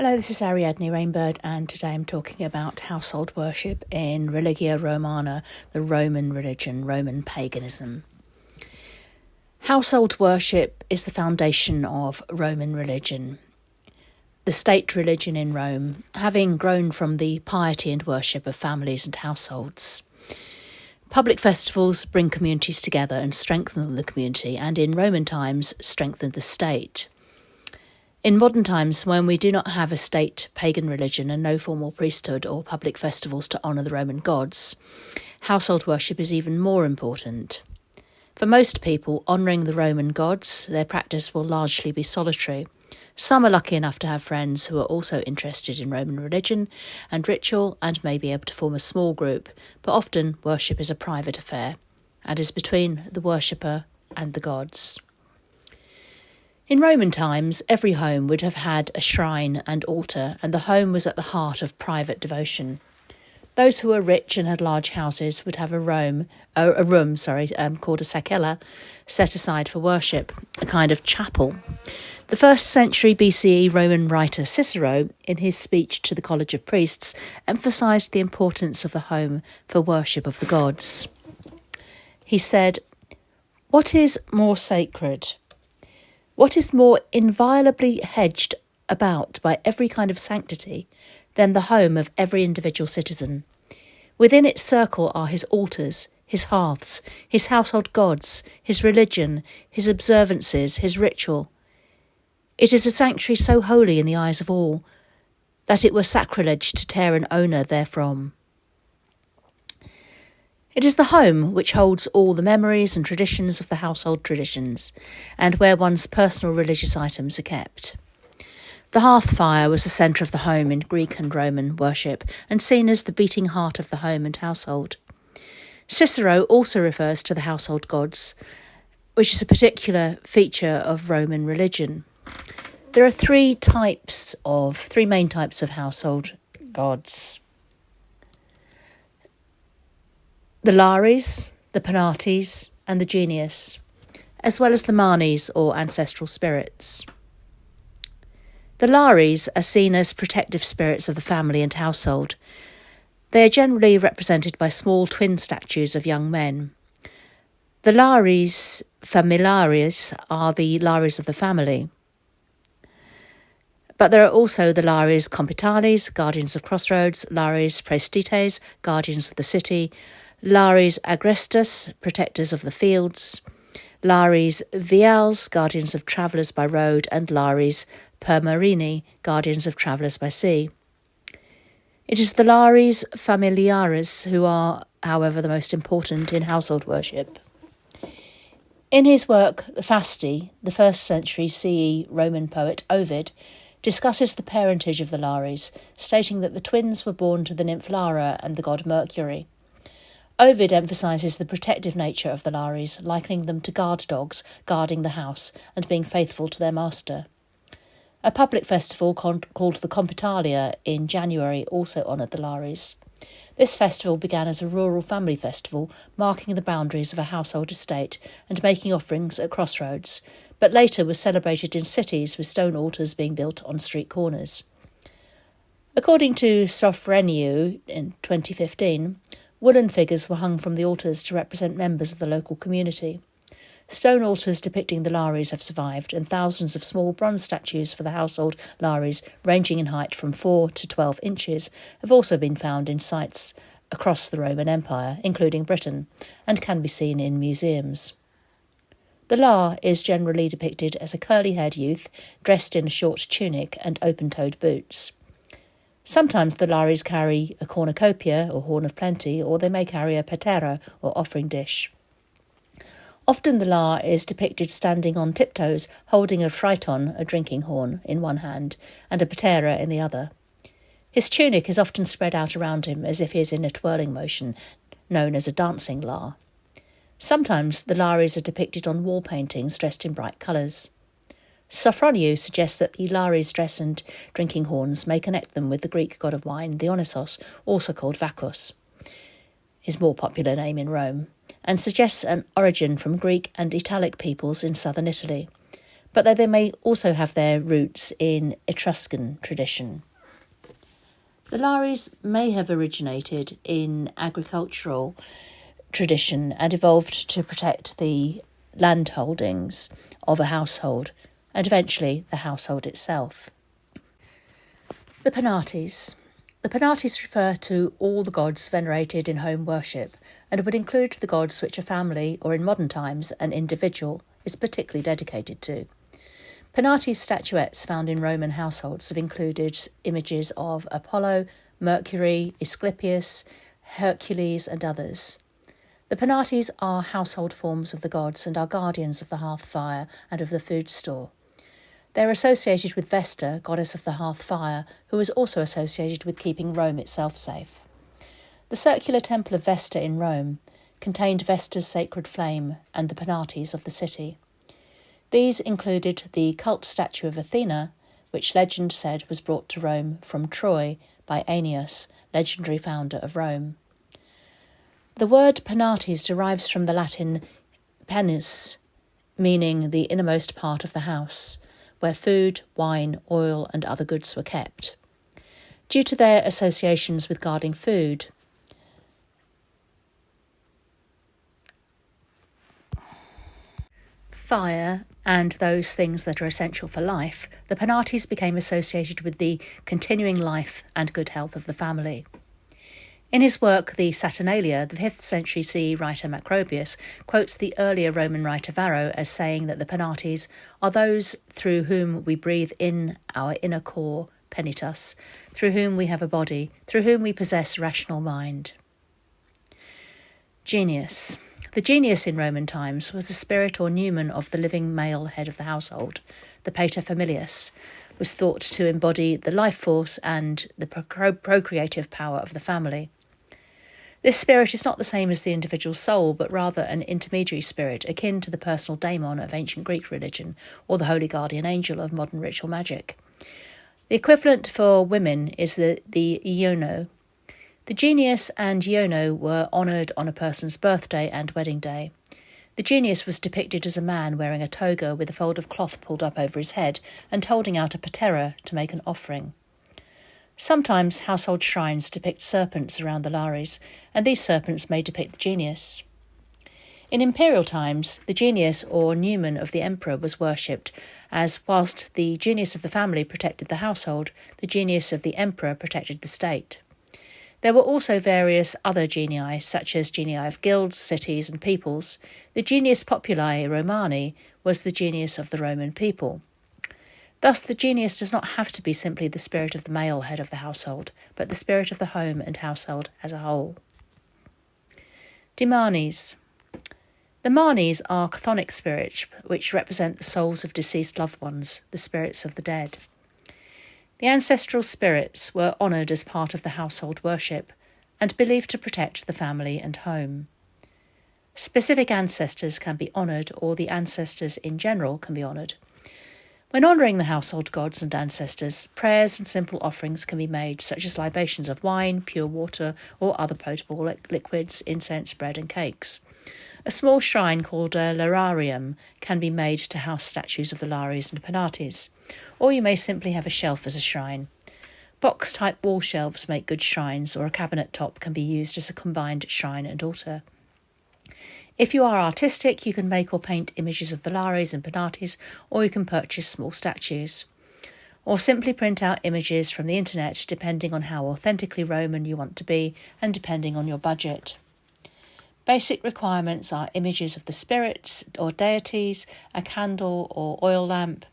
Hello, this is Ariadne Rainbird, and today I'm talking about household worship in Religia Romana, the Roman religion, Roman paganism. Household worship is the foundation of Roman religion, the state religion in Rome, having grown from the piety and worship of families and households. Public festivals bring communities together and strengthen the community, and in Roman times strengthen the state. In modern times, when we do not have a state pagan religion and no formal priesthood or public festivals to honour the Roman gods, household worship is even more important. For most people, honouring the Roman gods, their practice will largely be solitary. Some are lucky enough to have friends who are also interested in Roman religion and ritual and may be able to form a small group, but often worship is a private affair and is between the worshipper and the gods. In Roman times, every home would have had a shrine and altar, and the home was at the heart of private devotion. Those who were rich and had large houses would have a room called a sacella, set aside for worship, a kind of chapel. The 1st century BCE Roman writer Cicero, in his speech to the College of Priests, emphasised the importance of the home for worship of the gods. He said, "What is more sacred? What is more inviolably hedged about by every kind of sanctity than the home of every individual citizen? Within its circle are his altars, his hearths, his household gods, his religion, his observances, his ritual. It is a sanctuary so holy in the eyes of all that it were sacrilege to tear an owner therefrom. It is the home which holds all the memories and traditions of the household traditions, and where one's personal religious items are kept. The hearth fire was the centre of the home in Greek and Roman worship, and seen as the beating heart of the home and household. Cicero also refers to the household gods, which is a particular feature of Roman religion. There are three main types of household gods: the Lares, the Penates, and the Genius, as well as the Manes, or ancestral spirits. The Lares are seen as protective spirits of the family and household. They are generally represented by small twin statues of young men. The Lares familiares are the Lares of the family. But there are also the Lares compitales, guardians of crossroads, Lares praestites, guardians of the city, Lares agrestus, protectors of the fields, Lares viales, guardians of travellers by road, and Lares permarini, guardians of travellers by sea. It is the Lares familiares who are, however, the most important in household worship. In his work, The Fasti, the 1st century CE Roman poet Ovid discusses the parentage of the Lares, stating that the twins were born to the nymph Lara and the god Mercury. Ovid emphasises the protective nature of the Lares, likening them to guard dogs guarding the house and being faithful to their master. A public festival called the Compitalia in January also honoured the Lares. This festival began as a rural family festival, marking the boundaries of a household estate and making offerings at crossroads, but later was celebrated in cities with stone altars being built on street corners. According to Sofroniou in 2015, wooden figures were hung from the altars to represent members of the local community. Stone altars depicting the Lares have survived, and thousands of small bronze statues for the household Lares, ranging in height from 4 to 12 inches, have also been found in sites across the Roman Empire, including Britain, and can be seen in museums. The Lar is generally depicted as a curly-haired youth dressed in a short tunic and open-toed boots. Sometimes the Lares carry a cornucopia, or horn of plenty, or they may carry a patera, or offering dish. Often the Lar is depicted standing on tiptoes, holding a phryton, a drinking horn, in one hand, and a patera in the other. His tunic is often spread out around him as if he is in a twirling motion, known as a dancing Lar. Sometimes the Lares are depicted on wall paintings dressed in bright colours. Sofroniou suggests that the Lares' dress and drinking horns may connect them with the Greek god of wine, Dionysos, also called Bacchus, his more popular name in Rome, and suggests an origin from Greek and Italic peoples in southern Italy. but they may also have their roots in Etruscan tradition. The Lares may have originated in agricultural tradition and evolved to protect the land holdings of a household and eventually the household itself. The Penates. The Penates refer to all the gods venerated in home worship and would include the gods which a family, or in modern times an individual, is particularly dedicated to. Penates statuettes found in Roman households have included images of Apollo, Mercury, Asclepius, Hercules and others. The Penates are household forms of the gods and are guardians of the hearth fire and of the food store. They are associated with Vesta, goddess of the hearth fire, who is also associated with keeping Rome itself safe. The circular temple of Vesta in Rome contained Vesta's sacred flame and the Penates of the city. These included the cult statue of Athena, which legend said was brought to Rome from Troy by Aeneas, legendary founder of Rome. The word Penates derives from the Latin penus, meaning the innermost part of the house, where food, wine, oil and other goods were kept. Due to their associations with guarding food, fire and those things that are essential for life, the Penates became associated with the continuing life and good health of the family. In his work, The Saturnalia, the 5th century CE writer Macrobius quotes the earlier Roman writer Varro as saying that the Penates are those through whom we breathe in our inner core, penitus, through whom we have a body, through whom we possess rational mind. Genius. The genius in Roman times was the spirit or numen of the living male head of the household. The pater familias was thought to embody the life force and the procreative power of the family. This spirit is not the same as the individual soul, but rather an intermediary spirit akin to the personal daemon of ancient Greek religion or the holy guardian angel of modern ritual magic. The equivalent for women is the Iono. The genius and Iono were honoured on a person's birthday and wedding day. The genius was depicted as a man wearing a toga with a fold of cloth pulled up over his head and holding out a patera to make an offering. Sometimes household shrines depict serpents around the Lares, and these serpents may depict the genius. In imperial times, the genius or numen of the emperor was worshipped, as whilst the genius of the family protected the household, the genius of the emperor protected the state. There were also various other genii, such as genii of guilds, cities and peoples. The genius populi Romani was the genius of the Roman people. Thus, the genius does not have to be simply the spirit of the male head of the household, but the spirit of the home and household as a whole. Demanes. The manes are chthonic spirits which represent the souls of deceased loved ones, the spirits of the dead. The ancestral spirits were honoured as part of the household worship and believed to protect the family and home. Specific ancestors can be honoured, or the ancestors in general can be honoured. When honouring the household gods and ancestors, prayers and simple offerings can be made, such as libations of wine, pure water, or other potable liquids, incense, bread and cakes. A small shrine called a lararium can be made to house statues of the Lares and Penates, or you may simply have a shelf as a shrine. Box-type wall shelves make good shrines, or a cabinet top can be used as a combined shrine and altar. If you are artistic, you can make or paint images of the Lares and Penates, or you can purchase small statues. Or simply print out images from the internet, depending on how authentically Roman you want to be and depending on your budget. Basic requirements are images of the spirits or deities, a candle or oil lamp,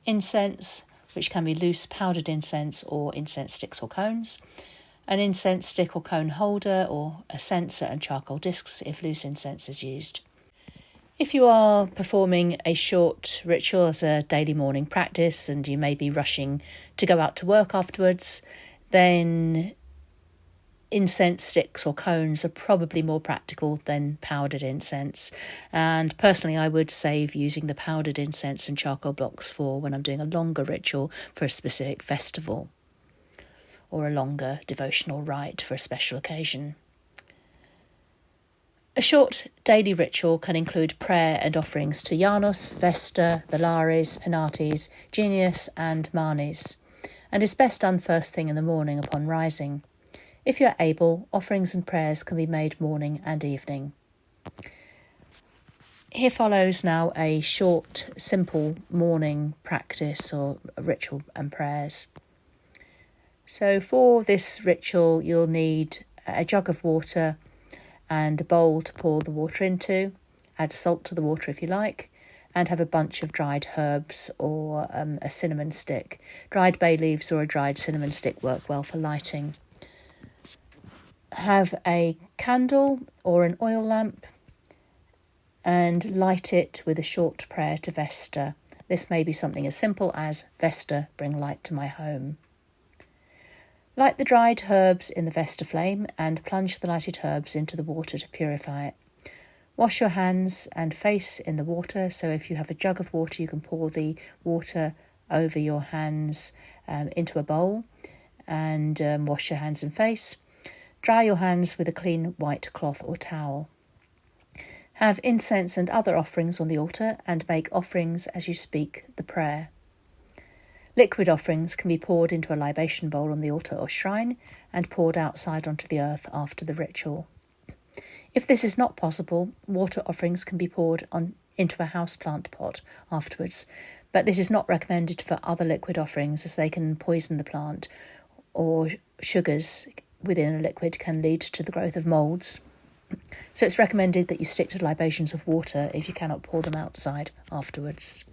incense, which can be loose powdered incense or incense sticks or cones, an incense stick or cone holder, or a censer and charcoal discs if loose incense is used. If you are performing a short ritual as a daily morning practice and you may be rushing to go out to work afterwards, then incense sticks or cones are probably more practical than powdered incense. And personally, I would save using the powdered incense and charcoal blocks for when I'm doing a longer ritual for a specific festival, or a longer devotional rite for a special occasion. A short daily ritual can include prayer and offerings to Janus, Vesta, the Lares, Penates, Genius and Manes, and is best done first thing in the morning upon rising. If you're able, offerings and prayers can be made morning and evening. Here follows now a short, simple morning practice or ritual and prayers. So for this ritual, you'll need a jug of water and a bowl to pour the water into. Add salt to the water if you like, and have a bunch of dried herbs or a cinnamon stick. Dried bay leaves or a dried cinnamon stick work well for lighting. Have a candle or an oil lamp and light it with a short prayer to Vesta. This may be something as simple as, Vesta, bring light to my home. Light the dried herbs in the Vesta flame and plunge the lighted herbs into the water to purify it. Wash your hands and face in the water, so if you have a jug of water you can pour the water over your hands into a bowl and wash your hands and face. Dry your hands with a clean white cloth or towel. Have incense and other offerings on the altar and make offerings as you speak the prayer. Liquid offerings can be poured into a libation bowl on the altar or shrine and poured outside onto the earth after the ritual. If this is not possible, water offerings can be poured into a houseplant pot afterwards, but this is not recommended for other liquid offerings as they can poison the plant, or sugars within a liquid can lead to the growth of moulds. So it's recommended that you stick to libations of water if you cannot pour them outside afterwards.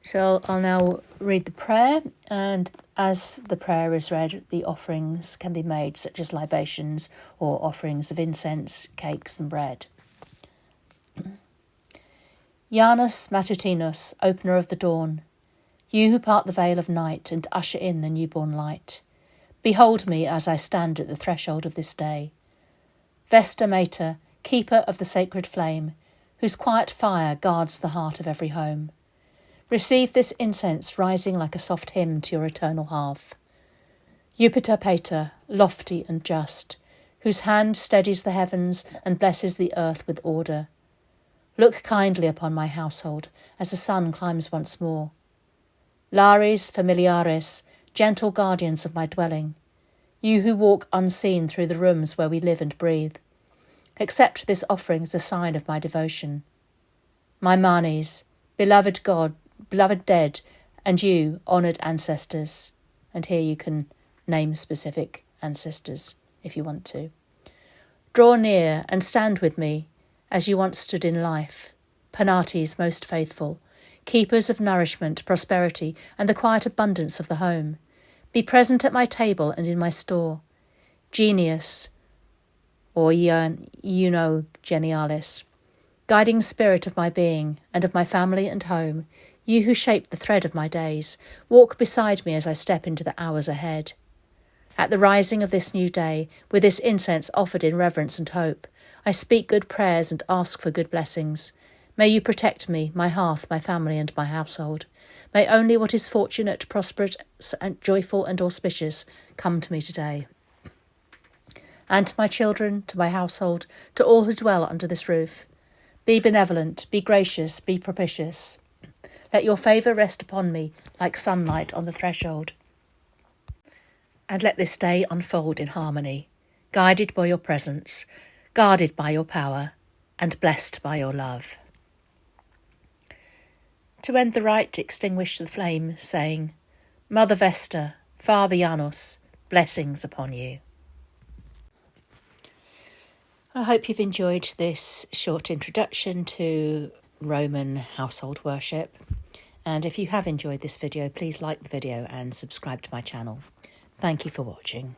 So I'll now read the prayer, and as the prayer is read, the offerings can be made, such as libations or offerings of incense, cakes and bread. Janus Matutinus, opener of the dawn, you who part the veil of night and usher in the newborn light, behold me as I stand at the threshold of this day. Vesta Mater, keeper of the sacred flame, whose quiet fire guards the heart of every home. Receive this incense rising like a soft hymn to your eternal hearth. Jupiter Pater, lofty and just, whose hand steadies the heavens and blesses the earth with order. Look kindly upon my household as the sun climbs once more. Lares familiares, gentle guardians of my dwelling, you who walk unseen through the rooms where we live and breathe. Accept this offering as a sign of my devotion. My Manes, beloved God, beloved dead, and you, honoured ancestors. And here you can name specific ancestors if you want to. Draw near and stand with me as you once stood in life, Penates most faithful, keepers of nourishment, prosperity, and the quiet abundance of the home. Be present at my table and in my store. Genius, or genialis, guiding spirit of my being and of my family and home, you who shape the thread of my days, walk beside me as I step into the hours ahead. At the rising of this new day, with this incense offered in reverence and hope, I speak good prayers and ask for good blessings. May you protect me, my hearth, my family and my household. May only what is fortunate, prosperous and joyful and auspicious come to me today. And to my children, to my household, to all who dwell under this roof. Be benevolent, be gracious, be propitious. Let your favour rest upon me like sunlight on the threshold. And let this day unfold in harmony, guided by your presence, guarded by your power, and blessed by your love. To end the rite, extinguish the flame, saying, Mother Vesta, Father Janus, blessings upon you. I hope you've enjoyed this short introduction to Roman household worship. And if you have enjoyed this video, please like the video and subscribe to my channel. Thank you for watching.